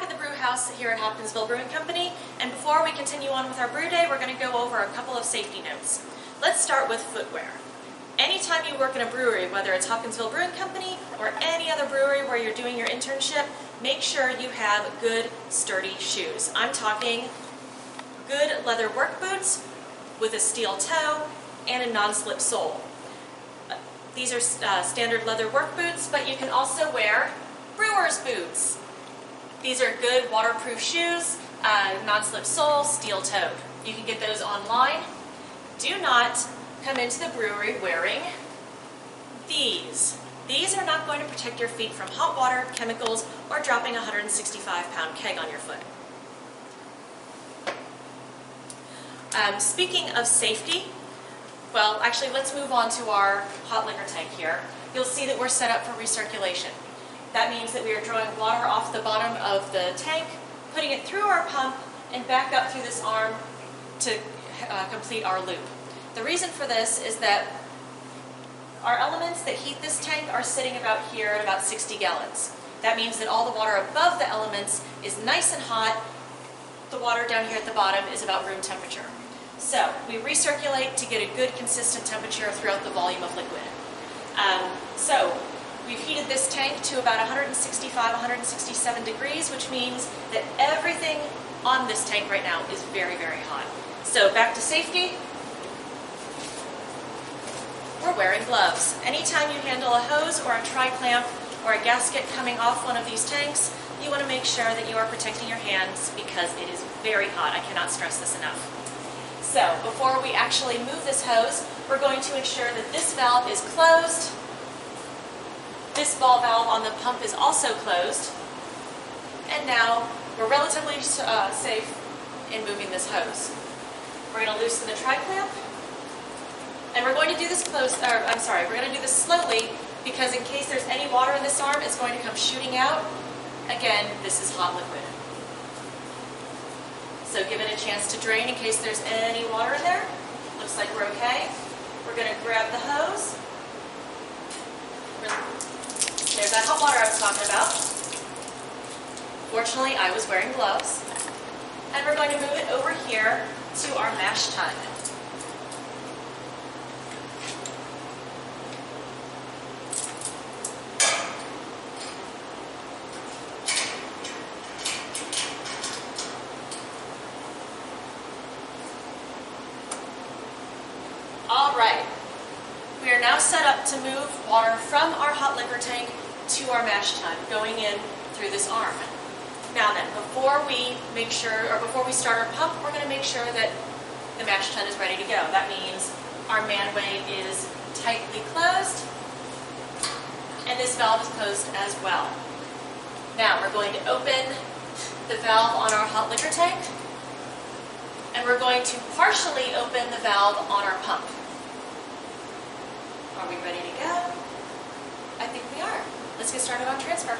to the brew house here at Hopkinsville Brewing Company, and before we continue on with our brew day, we're going to go over a couple of safety notes. Let's start with footwear. Anytime you work in a brewery, whether it's Hopkinsville Brewing Company or any other brewery where you're doing your internship, make sure you have good, sturdy shoes. I'm talking good leather work boots with a steel toe and a non-slip sole. These are standard leather work boots, but you can also wear brewer's boots. These are good waterproof shoes, non-slip sole, steel toed. You can get those online. Do not come into the brewery wearing these. These are not going to protect your feet from hot water, chemicals, or dropping a 165-pound keg on your foot. Speaking of safety, well, actually, let's move on to our hot liquor tank here. You'll see that we're set up for recirculation. That means that we are drawing water off the bottom of the tank, putting it through our pump, and back up through this arm to complete our loop. The reason for this is that our elements that heat this tank are sitting about here at about 60 gallons. That means that all the water above the elements is nice and hot. The water down here at the bottom is about room temperature. So we recirculate to get a good consistent temperature throughout the volume of liquid. So we've heated this tank to about 165, 167 degrees, which means that everything on this tank right now is very, very hot. So back to safety. We're wearing gloves. Anytime you handle a hose or a tri-clamp or a gasket coming off one of these tanks, you want to make sure that you are protecting your hands because it is very hot. I cannot stress this enough. So before we actually move this hose, we're going to ensure that this valve is closed. This ball valve on the pump is also closed. And now we're relatively safe in moving this hose. We're going to loosen the tri-clamp. And we're going to do this we're going to do this slowly because in case there's any water in this arm, it's going to come shooting out. Again, this is hot liquid. So give it a chance to drain in case there's any water in there. Looks like we're okay. We're going to grab the hose. There's that hot water I was talking about. Fortunately, I was wearing gloves. And we're going to move it over here to our mash tun. All right, we are now set up to move water from our hot liquor tank to our mash tun, going in through this arm. Now then, before we start our pump, we're going to make sure that the mash tun is ready to go. That means our manway is tightly closed, and this valve is closed as well. Now we're going to open the valve on our hot liquor tank, and we're going to partially open the valve on our pump. Are we ready to go? I think we are. Let's get started on transfer.